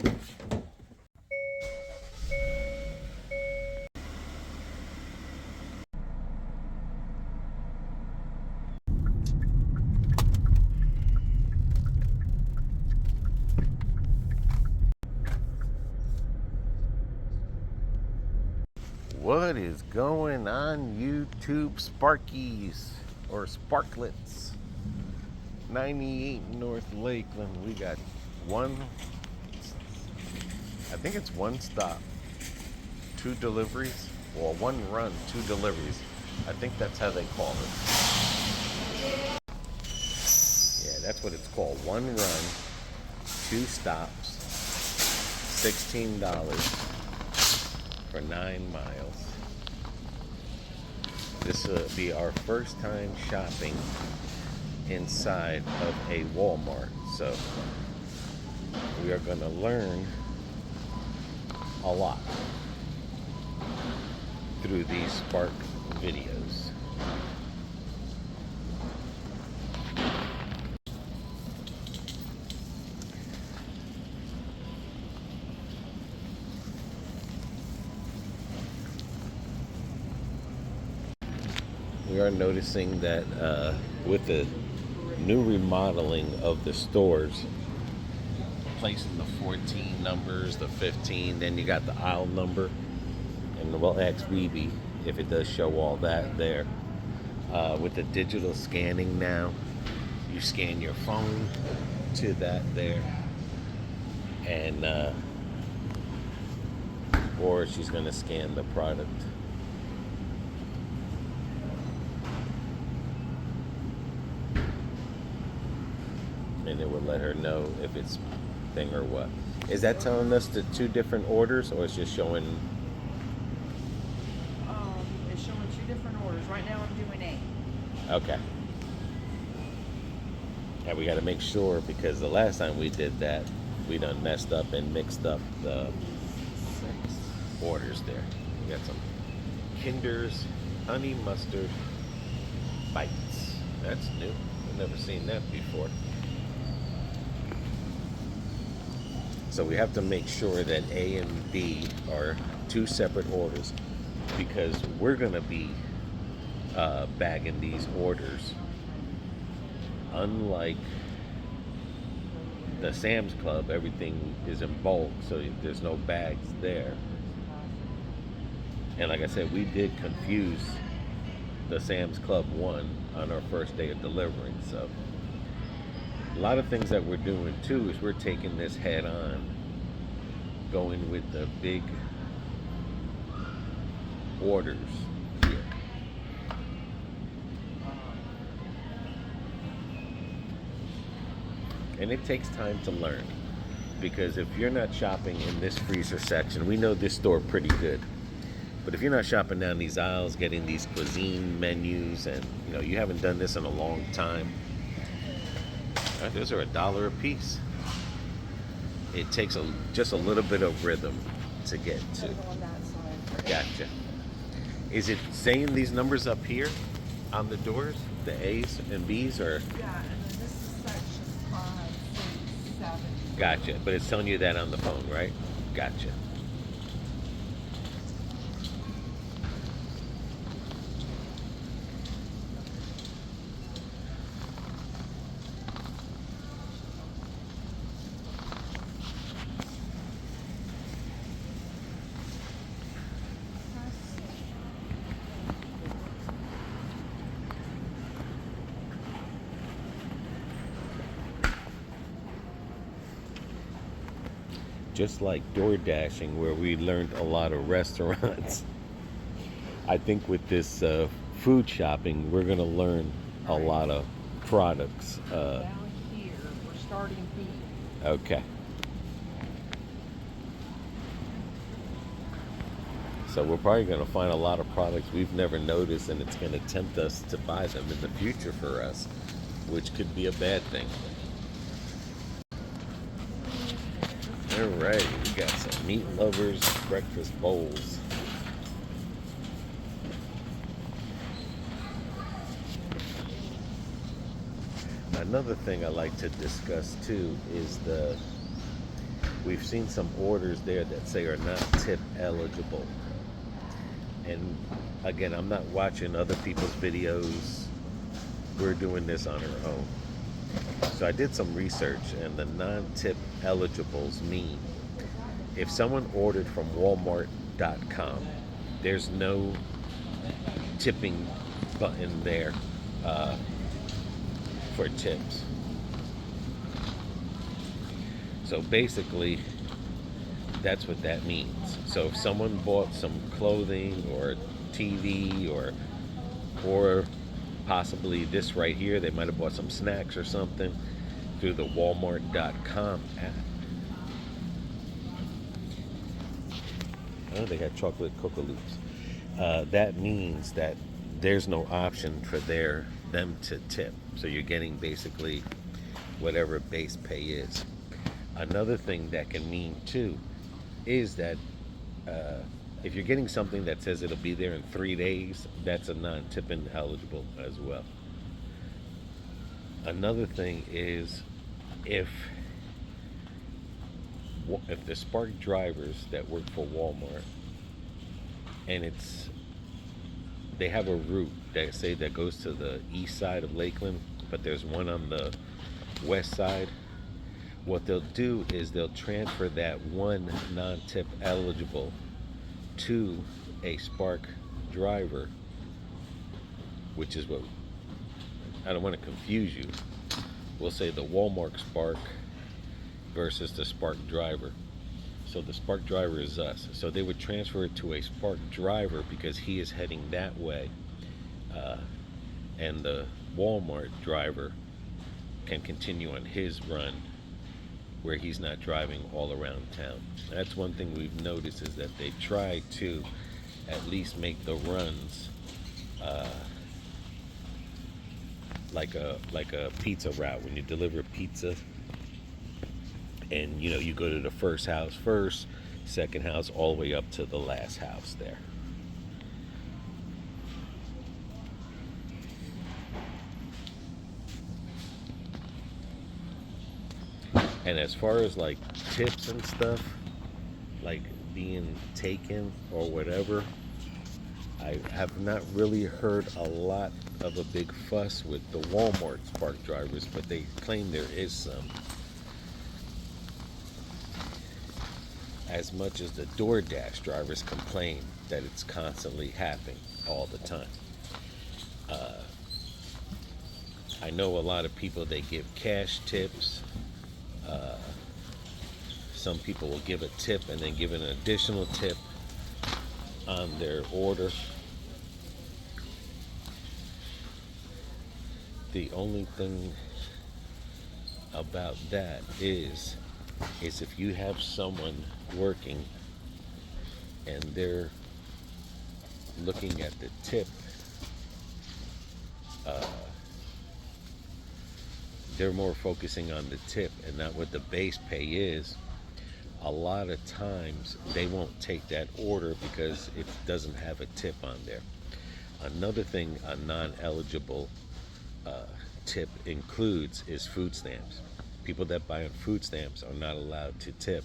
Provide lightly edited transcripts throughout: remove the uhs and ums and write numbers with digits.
What is going on, YouTube Sparkies or Sparklets? 98 North Lakeland. We got I think it's one stop, two deliveries, or one run, two deliveries. I think that's how they call it. Yeah, that's what it's called. One run, two stops, $16 for 9 miles. This will be our first time shopping inside of a Walmart, so we are going to learn a lot through these Spark videos. We are noticing that with the new remodeling of the stores, placing the 14 numbers, the 15, then you got the aisle number, and we'll ask BB if it does show all that there. With the digital scanning now, you scan your phone to that there, and or she's going to scan the product. And it would let her know if it's thing or what. Is that telling us the two different orders, or it's just showing? It's showing two different orders. Right now I'm doing A. Okay. And we got to make sure, because the last time we did that, we done messed up and mixed up the 6 orders there. We got some Kinder's honey mustard bites. That's new. I've never seen that before. So we have to make sure that A and B are two separate orders, because we're going to be bagging these orders. Unlike the Sam's Club, everything is in bulk, so there's no bags there. And like I said, we did confuse the Sam's Club one on our first day of delivering. So a lot of things that we're doing too is we're taking this head on, going with the big orders here. And it takes time to learn, because if you're not shopping in this freezer section, we know this store pretty good, but if you're not shopping down these aisles, getting these cuisine menus, and you haven't done this in a long time, those are $1 a piece. It takes just a little bit of rhythm to get to. Gotcha. Is it saying these numbers up here on the doors, the A's and B's, or? Yeah, and then this is section 5, 6, 7. Gotcha. But it's telling you that on the phone, right? Gotcha. Just like door dashing, where we learned a lot of restaurants, I think with this food shopping, we're going to learn a lot of products. Down here, we're starting B. Okay. So we're probably going to find a lot of products we've never noticed, and it's going to tempt us to buy them in the future for us, which could be a bad thing. All right, we got some meat lovers breakfast bowls. Another thing I like to discuss too is we've seen some orders there that say are not tip eligible. And again, I'm not watching other people's videos. We're doing this on our own. So I did some research, and the non-tip eligibles mean if someone ordered from Walmart.com, there's no tipping button there for tips. So basically, that's what that means. So if someone bought some clothing or TV or possibly this right here, they might have bought some snacks or something through the Walmart.com app. Oh, they got chocolate Cocoa Loops. That means that there's no option for them to tip. So you're getting basically whatever base pay is. Another thing that can mean too is that if you're getting something that says it'll be there in 3 days, that's a non-tipping eligible as well. Another thing is if the Spark drivers that work for Walmart, and they have a route that goes to the east side of Lakeland, but there's one on the west side. What they'll do is they'll transfer that one non-tip eligible to a Spark driver, which is what, I don't want to confuse you. We'll say the Walmart Spark versus the Spark driver. So the Spark driver is us. So they would transfer it to a Spark driver because he is heading that way. And the Walmart driver can continue on his run where he's not driving all around town. That's one thing we've noticed, is that they try to at least make the runs like a pizza route. When you deliver pizza, and you go to the first house first, second house, all the way up to the last house there. And as far as like tips and stuff, like being taken or whatever, I have not really heard a lot of a big fuss with the Walmart Spark drivers, but they claim there is some. As much as the DoorDash drivers complain that it's constantly happening all the time. I know a lot of people, they give cash tips. Some people will give a tip and then give an additional tip on their order. The only thing about that is if you have someone working and they're looking at the tip, they're more focusing on the tip and not what the base pay is. A lot of times they won't take that order because it doesn't have a tip on there. Another thing a non-eligible tip includes is food stamps. People that buy on food stamps are not allowed to tip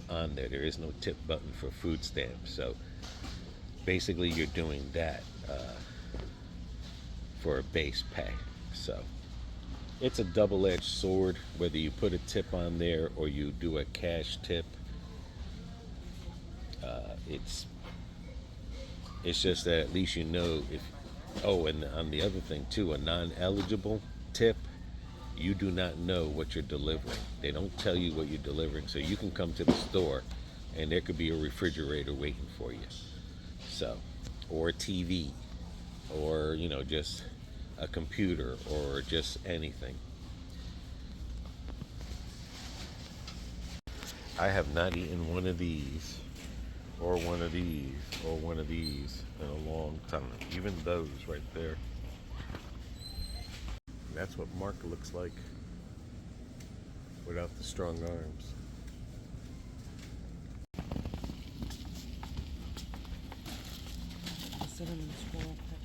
on there. There is no tip button for food stamps. So basically you're doing that for a base pay. So it's a double-edged sword, whether you put a tip on there or you do a cash tip. It's just that at least and on the other thing too, a non-eligible tip, you do not know what you're delivering. They don't tell you what you're delivering, so you can come to the store and there could be a refrigerator waiting for you. So, or a TV, or just a computer, or just anything. I have not eaten one of these, or one of these, or one of these in a long time. Even those right there. That's what Mark looks like without the strong arms. Cinnamon swirl pepper.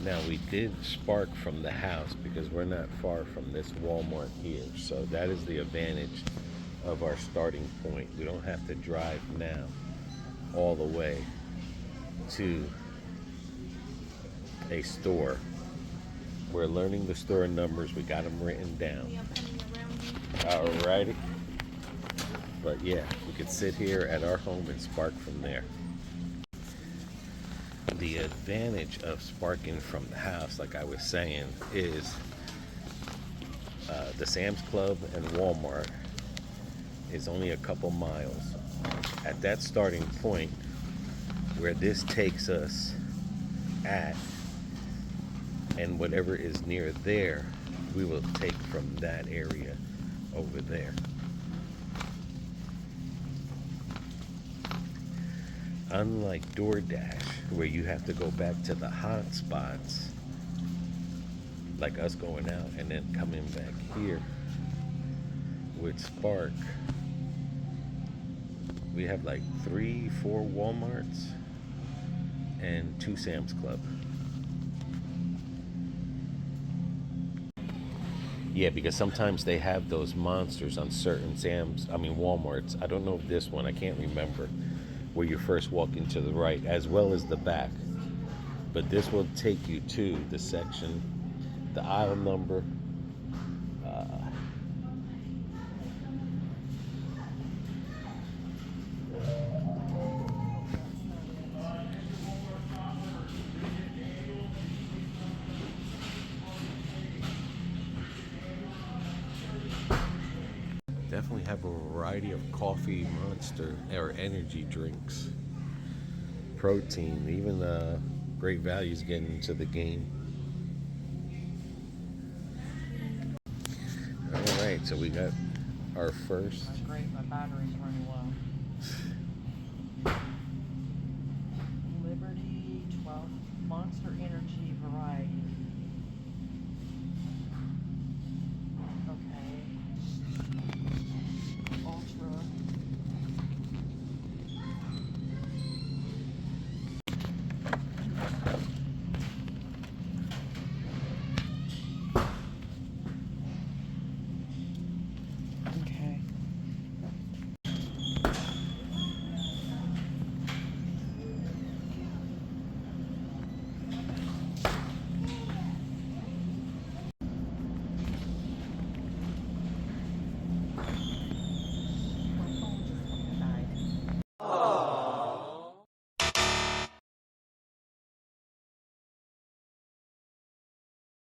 Now we did spark from the house because we're not far from this Walmart here. So that is the advantage of our starting point. We don't have to drive now all the way to a store. We're learning the store numbers. We got them written down. Alrighty. But yeah, we could sit here at our home and spark from there. The advantage of sparking from the house, like I was saying, is the Sam's Club and Walmart is only a couple miles. At that starting point where this takes us at, and whatever is near there, we will take from that area over there. Unlike DoorDash, where you have to go back to the hot spots, like us going out and then coming back here, with Spark, we have like 3-4 Walmarts and 2 Sam's Club. Yeah, because sometimes they have those monsters on certain Walmarts. I don't know if this one, I can't remember, where you first walk into the right, as well as the back. But this will take you to the section, the aisle number. Definitely have a variety of coffee, Monster, or energy drinks, protein, even Great Value's getting into the game. All right, so we got our first. That's great. My battery's running low. Liberty 12 Monster Energy variety.